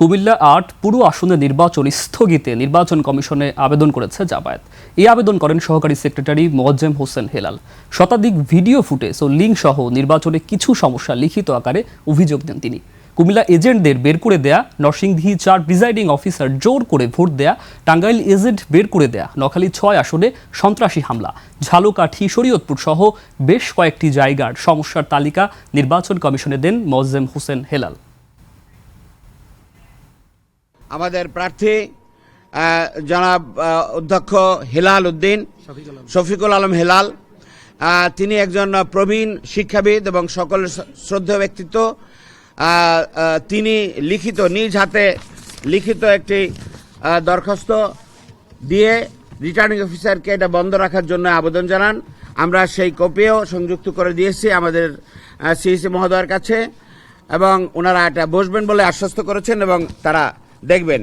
কুমিল্লা ৮ পুরো আসনে নির্বাচন স্থগিতে নির্বাচন কমিশনে আবেদন করেছে জামায়াত। এই আবেদন করেন সহকারী সেক্রেটারি মোয়াজ্জেম হোসেন হেলাল। শতাধিক ভিডিও ফুটেজ ও লিঙ্ক সহ নির্বাচনে কিছু সমস্যা লিখিত আকারে অভিযোগ দেন তিনি। কুমিল্লা এজেন্টদের বের করে দেয়া, নরসিংদী ৪ প্রিজাইডিং অফিসার জোর করে ভোট দেয়া, টাঙ্গাইল এজেন্ট বের করে দেয়া, নোয়াখালী ৬ আসনে সন্ত্রাসী হামলা, ঝালকাঠি, শরীয়তপুর সহ বেশ কয়েকটি জায়গার সমস্যার তালিকা নির্বাচন কমিশনে দেন মোয়াজ্জেম হোসেন হেলাল। আমাদের প্রার্থী জনাব অধ্যক্ষ হেলাল উদ্দিন, শফিকুল আলম হেলাল, তিনি একজন প্রবীণ শিক্ষাবিদ এবং সকল শ্রদ্ধেয় ব্যক্তিত্ব। তিনি নিজ হাতে লিখিত একটি দরখাস্ত দিয়ে রিটার্নিং অফিসারকে এটা বন্ধ রাখার জন্য আবেদন জানান। আমরা সেই কপিও সংযুক্ত করে দিয়েছি আমাদের সিইসি মহোদয়ের কাছে এবং ওনারা এটা বসবেন বলে আশ্বস্ত করেছেন এবং তারা দেখবেন।